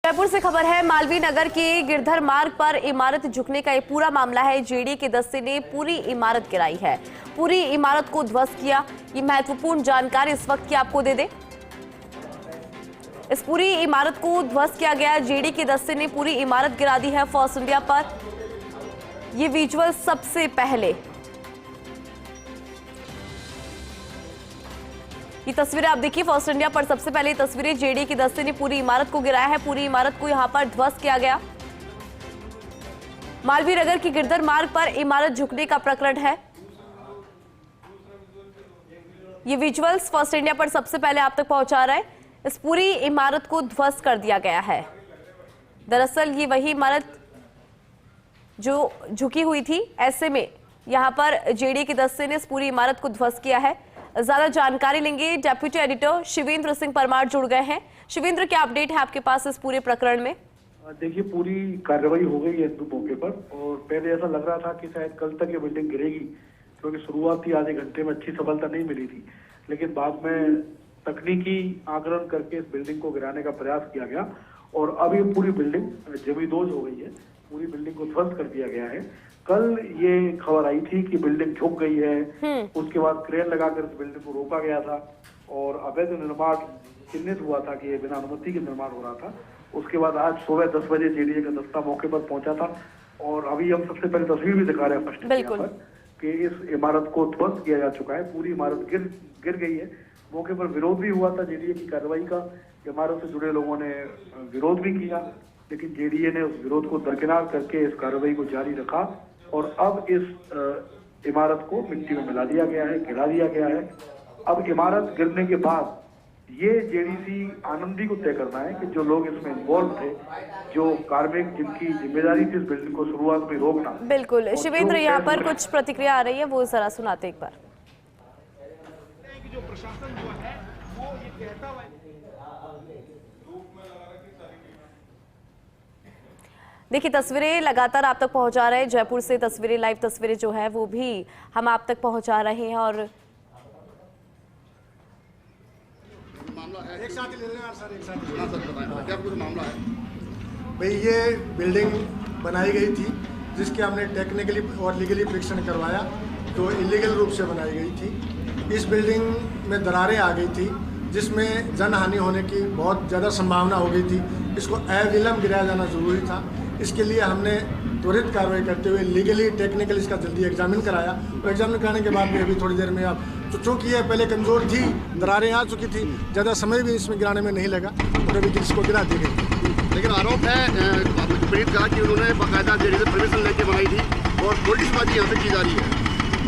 जयपुर से खबर है। मालवीय नगर के गिरधर मार्ग पर इमारत झुकने का ये पूरा मामला है। जेडीए के दस्ते ने पूरी इमारत गिराई है, पूरी इमारत को ध्वस्त किया। ये महत्वपूर्ण जानकारी इस वक्त की आपको दे दें। इस पूरी इमारत को ध्वस्त किया गया है। जेडीए के दस्ते ने पूरी इमारत गिरा दी है फोर्स इंडिया पर। ये विजुअल सबसे पहले, ये तस्वीरें आप देखिए फोर्स इंडिया पर सबसे पहले तस्वीरें। जेडीए के दस्ते ने पूरी इमारत को गिराया है, पूरी इमारत को यहां पर ध्वस्त किया गया। मालवीय नगर के गिरधर मार्ग पर इमारत झुकने का प्रकरण है। ये विजुअल्स फर्स्ट इंडिया पर सबसे पहले आप तक पहुंचा रहा है। इस पूरी इमारत को ध्वस्त कर दिया गया है। दरअसल ये वही इमारत जो झुकी हुई थी, ऐसे में यहां पर जेडीए के दस्ते ने इस पूरी इमारत को ध्वस्त किया है। ज्यादा जानकारी लेंगे, डेप्यूटी एडिटर शिवेंद्र सिंह परमार जुड़ गए हैं। शिवेंद्र, क्या अपडेट है आपके पास इस पूरे प्रकरण में? देखिए, पूरी कार्रवाई हो गई है मौके पर, और पहले ऐसा लग रहा था कि शायद कल तक ये बिल्डिंग गिरेगी, क्योंकि शुरुआती आधे घंटे में अच्छी सफलता नहीं मिली थी। लेकिन बाद में तकनीकी आकलन करके इस बिल्डिंग को गिराने का प्रयास किया गया और अब ये पूरी बिल्डिंग जमींदोज हो गई है। पूरी बिल्डिंग को ध्वस्त कर दिया गया है। कल ये खबर आई थी कि बिल्डिंग झुक गई है, उसके बाद क्रेन लगाकर इस बिल्डिंग को रोका गया था और अवैध निर्माण चिन्हित हुआ था कि ये बिना अनुमति के निर्माण हो रहा था। उसके बाद आज सुबह 10 बजे जेडीए का दस्ता मौके पर पहुंचा था और अभी हम सबसे पहले तस्वीर भी दिखा रहे हैं फर्स्ट इंडिया पर कि इस इमारत को ध्वस्त किया जा चुका है। पूरी इमारत गिर गई है। मौके पर विरोध भी हुआ था जेडीए की कार्रवाई का। इमारत से जुड़े लोगों ने विरोध भी किया, लेकिन जेडीए ने उस विरोध को दरकिनार करके इस कार्रवाई को जारी रखा और अब इस इमारत को मिट्टी में मिला दिया गया है, गिरा दिया गया है। अब इमारत गिरने के बाद ये जेडीसी आनंदी को तय करना है कि जो लोग इसमें इन्वॉल्व थे, जो कार्मिक जिनकी जिम्मेदारी थी इस बिल्डिंग को शुरुआत में रोकना। बिल्कुल शिवेंद्र, यहाँ पर कुछ प्रतिक्रिया आ रही है, वो जरा सुनाते एक बार। जो प्रशासन जो है वो ये कहता है, देखिए तस्वीरें लगातार आप तक पहुंचा रहे हैं। जयपुर से तस्वीरें, लाइव तस्वीरें जो है वो भी हम आप तक पहुंचा रहे हैं। और मामला है, एक साथ ही ले लें यार सर, एक साथ ही। सर बताएं क्या कुछ मामला है? भाई ये बिल्डिंग बनाई गई थी जिसके हमने टेक्निकली और लीगली परीक्षण करवाया तो इलीगल रूप से बनाई गई थी। इस बिल्डिंग में दरारें आ गई थी जिसमें जनहानि होने की बहुत ज़्यादा संभावना हो गई थी। इसको अविलंब गिराया जाना जरूरी था। इसके लिए हमने त्वरित कार्रवाई करते हुए लीगली टेक्निकल इसका जल्दी एग्जामिन कराया और एग्जामिन कराने के बाद भी अभी थोड़ी देर में अब तो चूँकि ये पहले कमज़ोर थी, दरारें आ चुकी थी, ज़्यादा समय भी इसमें गिराने में नहीं लगा तो अभी इसको गिरा दी गई। लेकिन आरोप है पीड़ित का कि उन्होंने बाकायदा जेडीए से परमिशन लेके बनाई थी और पुलिसबाजी यहाँ से की जा रही है।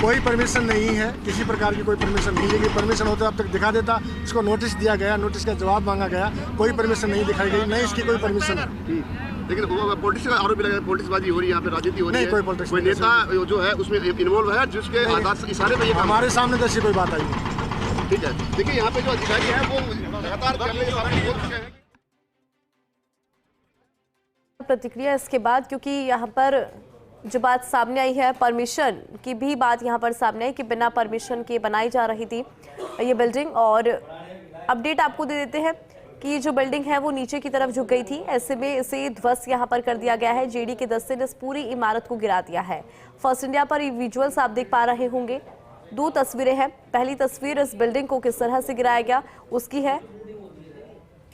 कोई परमिशन नहीं है, किसी प्रकार की कोई परमिशन नहीं है। परमिशन होता अब तक दिखा देता। इसको नोटिस दिया गया, नोटिस का जवाब मांगा गया, कोई परमिशन नहीं दिखाई गई, नहीं इसकी कोई परमिशन है। लेकिन पॉलिटिक्स का आरोप भी लगा, पॉलिटिक्सबाजी हो रही है यहाँ पे, राजनीति हो रही है। कोई नेता जो है उसमें इन्वॉल्व है जिसके आधार से इशारे पे ये हमारे सामने तो ऐसी कोई बात आई नहीं। ठीक है, देखिए यहाँ पे जो अधिकारी है वो लगातार प्रतिक्रिया इसके बाद, क्योंकि यहाँ पर जो बात सामने आई है, परमिशन की भी बात यहाँ पर सामने आई कि बिना परमिशन के बनाई जा रही थी ये बिल्डिंग। और अपडेट आपको दे देते हैं कि जो बिल्डिंग है वो नीचे की तरफ झुक गई थी, ऐसे में इसे ध्वस्त यहाँ पर कर दिया गया है। जेडीए के दस्ते ने इस पूरी इमारत को गिरा दिया है। फर्स्ट इंडिया पर ये विजुअल्स आप देख पा रहे होंगे। दो तस्वीरें हैं। पहली तस्वीर इस बिल्डिंग को किस तरह से गिराया गया उसकी है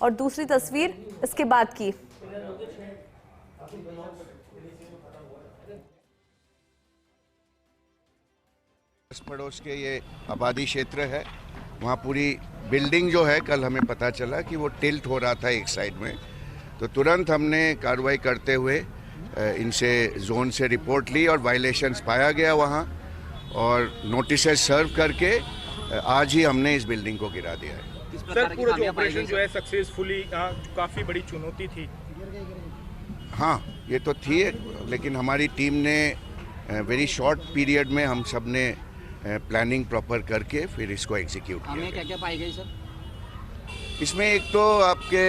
और दूसरी तस्वीर इसके बाद की। पड़ोस के ये आबादी क्षेत्र है, वहाँ पूरी बिल्डिंग जो है, कल हमें पता चला कि वो टिल्ट हो रहा था एक साइड में, तो तुरंत हमने कार्रवाई करते हुए इनसे जोन से रिपोर्ट ली और वायलेशंस पाया गया वहाँ, और नोटिस सर्व करके आज ही हमने इस बिल्डिंग को गिरा दिया है। सर पूरा जो ऑपरेशन जो है सक्सेसफुली, काफ़ी बड़ी चुनौती थी। हाँ, ये तो थी, लेकिन हमारी टीम ने वेरी शॉर्ट पीरियड में हम सब ने प्लानिंग प्रॉपर करके फिर इसको एग्जीक्यूट किया। हमें क्या-क्या पाई गई सर? इसमें एक तो आपके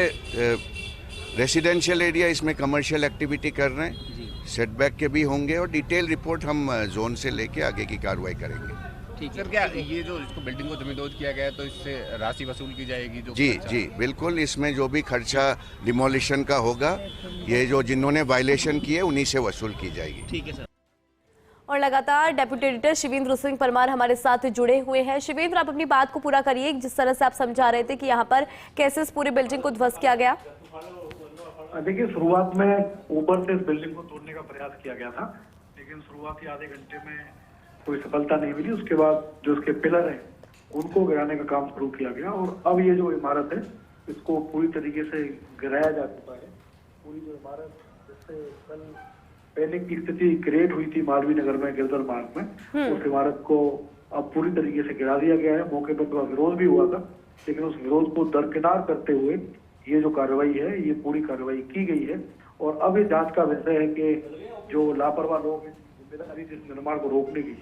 रेसिडेंशियल एरिया, इसमें कमर्शियल एक्टिविटी कर रहे हैं, सेटबैक के भी होंगे और डिटेल रिपोर्ट हम जोन से लेके आगे की कार्रवाई करेंगे। सर क्या ये जो इसको बिल्डिंग को जमींदोज किया गया है तो इससे राशि वसूल की जाएगी जो जी जी बिल्कुल, इसमें जो भी खर्चा डिमोलिशन का होगा, ये जो जिन्होंने वायलेशन किए उन्हीं से वसूल की जाएगी। ठीक है सर। और लगातार डेप्यूटी एडिटर शिवेंद्र सिंह परमार हमारे साथ जुड़े हुए हैं। शिवेंद्र, आप अपनी बात को पूरा करिए, जिस तरह से आप समझा रहे थे कि यहाँ पर कैसे इस पूरी बिल्डिंग को ध्वस्त किया गया। देखिए, शुरुआत में ऊपर से इस बिल्डिंग को तोड़ने का प्रयास किया गया था, लेकिन शुरुआती आधे घंटे में कोई सफलता नहीं मिली। उसके बाद जो उसके पिलर हैं उनको गिराने का काम शुरू किया गया और अब ये जो इमारत है इसको पूरी तरीके से गिराया जा चुका है। पूरी जो इमारत, जिससे कल पैनिक की स्थिति क्रिएट हुई थी मालवीय नगर में गिरधर मार्ग में, उस इमारत को अब पूरी तरीके से गिरा दिया गया है। मौके पर थोड़ा विरोध भी हुआ था, लेकिन उस विरोध को दरकिनार करते हुए ये जो कार्रवाई है, ये पूरी कार्रवाई की गई है। और अब ये जांच का विषय है कि जो लापरवाह लोग हैं, जिम्मेदारी जिस निर्माण को रोकने की,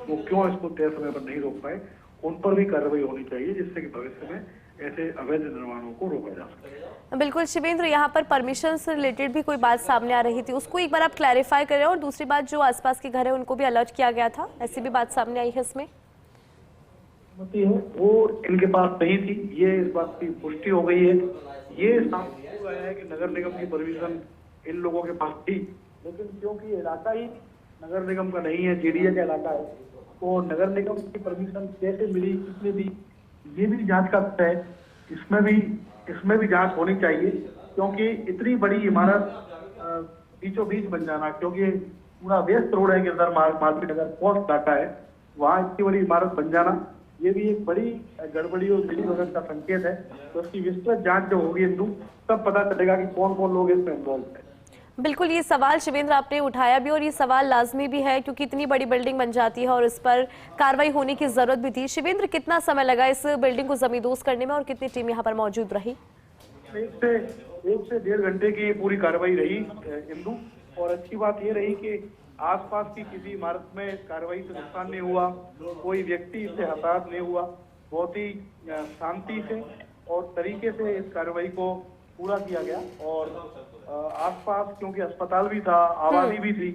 वो क्यों इसको तय समय पर नहीं रोक पाए, उन पर भी कार्रवाई होनी चाहिए, जिससे कि भविष्य में ऐसे अवैध निर्माणों को रोका जा सके। बिल्कुल शिवेंद्र, यहाँ पर परमिशन से रिलेटेड भी कोई बात सामने आ रही थी, उसको एक बार आप क्लैरिफाई करें। और दूसरी बात, जो आसपास के घर है उनको भी अलर्ट किया गया था, ऐसी भी बात सामने आई है इसमें? वो इनके पास नहीं थी, ये इस बात की पुष्टि हो गई है। ये सामने हो गया है कि नगर निगम की परमिशन इन लोगों के पास थी, लेकिन क्योंकि इलाका ही नगर निगम का नहीं है, जेडीए का इलाका है, तो नगर निगम की परमिशन कैसे मिली, किसने दी, ये भी जांच का विषय है। इसमें भी जांच होनी चाहिए, क्योंकि इतनी बड़ी इमारत बीचों बीच बन जाना, क्योंकि पूरा व्यस्त रोड है गिरधर मार्ग, मालवीय नगर पोस्ट इलाका है, वहाँ इतनी बड़ी इमारत बन जाना, ये भी एक बड़ी गड़बड़ी और मिलीभगत का संकेत है। तो उसकी विस्तृत जांच जो होगी इंदु, तब पता चलेगा कि कौन कौन लोग इसमें इन्वॉल्व है। बिल्कुल, ये सवाल शिवेंद्र आपने उठाया भी, और ये सवाल लाजमी भी है, क्योंकि इतनी बड़ी बिल्डिंग बन जाती है और इस पर कार्रवाई होने की जरूरत भी थी। शिवेंद्र, कितना समय लगा इस बिल्डिंग को जमींदोज करने में और कितनी टीम यहाँ पर मौजूद रही? 1 से 1.5 घंटे की पूरी कार्रवाई रही इंदु। और अच्छी बात ये रही कि आसपास की किसी इमारत में कार्रवाई से नुकसान नहीं हुआ, कोई व्यक्ति इससे हताहत नहीं हुआ। बहुत ही शांति से और तरीके से इस कार्रवाई को पूरा किया गया। और आसपास क्योंकि अस्पताल भी था, आबादी भी थी,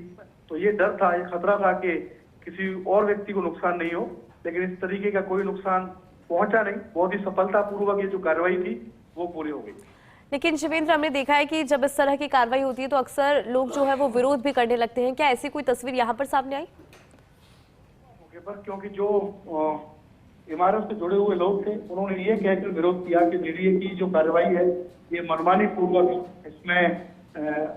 तो ये डर था, ये खतरा था कि किसी और व्यक्ति को नुकसान नहीं हो, लेकिन इस तरीके का कोई नुकसान पहुंचा नहीं। बहुत ही सफलतापूर्वक ये जो कार्रवाई थी वो पूरी हो गई। लेकिन शिवेंद्र, हमने देखा है कि जब इस तरह की कार्रवाई होती है तो अक्सर लोग जो है वो विरोध भी करने लगते हैं, क्या ऐसी कोई तस्वीर यहाँ पर सामने आई? क्योंकि जो इमारत से जुड़े हुए लोग थे, उन्होंने ये कहकर विरोध किया कि जेडीए की जो कार्रवाई है ये मनमानी पूर्वक, इसमें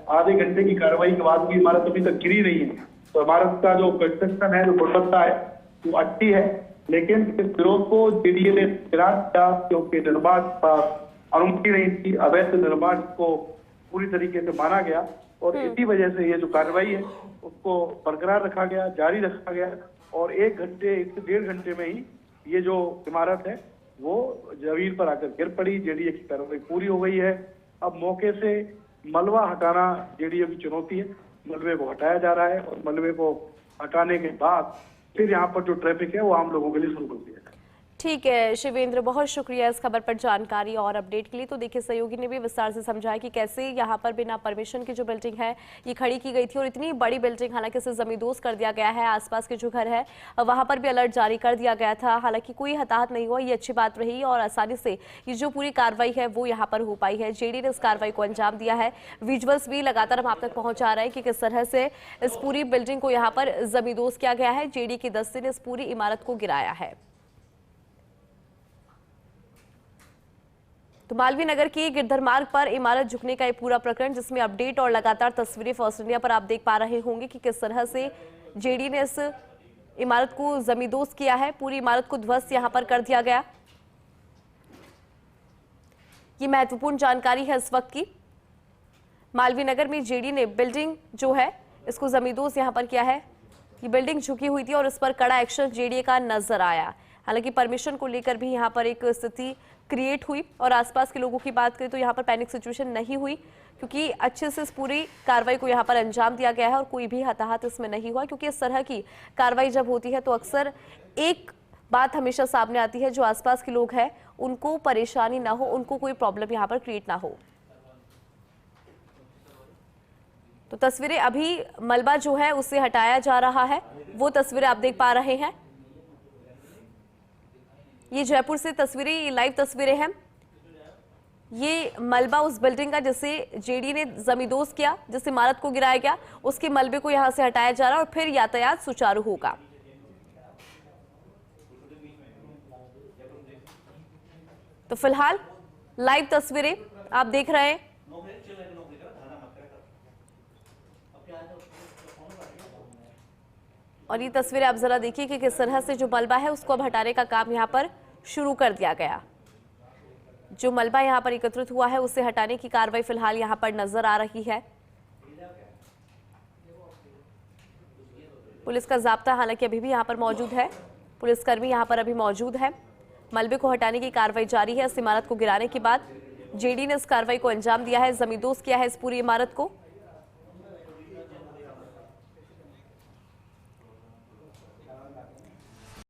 आधे घंटे की कार्रवाई के बाद भी इमारत अभी तक गिरी नहीं है। तो इमारत का जो कंस्ट्रक्शन है, जो गुणवत्ता है, वो अच्छी है, लेकिन इस विरोध को जेडीए ने गिरा दिया, क्योंकि निर्माण का अनुमति नहीं थी, अवैध निर्माण को पूरी तरीके से माना गया। और इसी वजह से ये जो कार्रवाई है उसको बरकरार रखा गया, जारी रखा गया। और 1 से 1.5 घंटे में ही ये जो इमारत है वो जमीन पर आकर गिर पड़ी। जेडीए की कार्रवाई पूरी हो गई है। अब मौके से मलबा हटाना जेडीए की चुनौती है। मलबे को हटाया जा रहा है और मलबे को हटाने के बाद फिर यहाँ पर जो ट्रैफिक है वो आम लोगों के लिए शुरू कर दिया जाए। ठीक है शिवेंद्र, बहुत शुक्रिया इस खबर पर जानकारी और अपडेट के लिए। तो देखिए, सहयोगी ने भी विस्तार से समझाया कि कैसे यहाँ पर बिना परमिशन की जो बिल्डिंग है ये खड़ी की गई थी, और इतनी बड़ी बिल्डिंग, हालांकि इसे जमींदोज कर दिया गया है। आसपास के जो घर है वहां पर भी अलर्ट जारी कर दिया गया था, हालांकि कोई हताहत नहीं हुआ, ये अच्छी बात रही। और आसानी से ये जो पूरी कार्रवाई है वो यहाँ पर हो पाई है। जेडी ने इस कार्रवाई को अंजाम दिया है। विजुअल्स भी लगातार हम आप तक पहुंचा रहे हैं कि किस तरह से इस पूरी बिल्डिंग को यहाँ पर जमींदोज किया गया है। जेडी के दस्ते ने इस पूरी इमारत को गिराया है। तो मालवीय नगर की गिरधर मार्ग पर इमारत झुकने का ये पूरा प्रकरण, जिसमें अपडेट और लगातार तस्वीरें फर्स्ट इंडिया पर आप देख पा रहे होंगे कि किस तरह से जेडी ने इस इमारत को जमींदोज किया है। पूरी इमारत को ध्वस्त यहां पर कर दिया गया। ये महत्वपूर्ण जानकारी है इस वक्त की। मालवीय नगर में जेडी ने बिल्डिंग जो है इसको जमींदोज यहां पर किया है। ये बिल्डिंग झुकी हुई थी और इस पर कड़ा एक्शन जेडीए का नजर आया। हालांकि परमिशन को लेकर भी यहाँ पर एक स्थिति क्रिएट हुई, और आसपास के लोगों की बात करें तो यहाँ पर पैनिक सिचुएशन नहीं हुई, क्योंकि अच्छे से इस पूरी कार्रवाई को यहाँ पर अंजाम दिया गया है और कोई भी हताहत इसमें नहीं हुआ। क्योंकि इस तरह की कार्रवाई जब होती है तो अक्सर एक बात हमेशा सामने आती है, जो आसपास के लोग हैं उनको परेशानी ना हो, उनको कोई प्रॉब्लम यहाँ पर क्रिएट ना हो। तो तस्वीरें, अभी मलबा जो है उसे हटाया जा रहा है, वो तस्वीरें आप देख पा रहे हैं। ये जयपुर से तस्वीरें, ये लाइव तस्वीरें हैं। ये मलबा उस बिल्डिंग का जिसे जेडी ने जमींदोज किया, जिस इमारत को गिराया गया, उसके मलबे को यहां से हटाया जा रहा है और फिर यातायात सुचारू होगा। तो फिलहाल लाइव तस्वीरें आप देख रहे हैं। और ये तस्वीरें आप जरा देखिए कि किस तरह से जो मलबा है उसको अब हटाने का काम यहां पर शुरू कर दिया गया। जो मलबा यहां पर एकत्रित हुआ है उसे हटाने की कार्रवाई फिलहाल यहां पर नजर आ रही है। पुलिस का जाब्ता हालांकि अभी भी यहां पर मौजूद है, पुलिसकर्मी यहां पर अभी मौजूद है। मलबे को हटाने की कार्रवाई जारी है। इस इमारत को गिराने के बाद जेडी ने इस कार्रवाई को अंजाम दिया है, जमींदोज किया है इस पूरी इमारत को।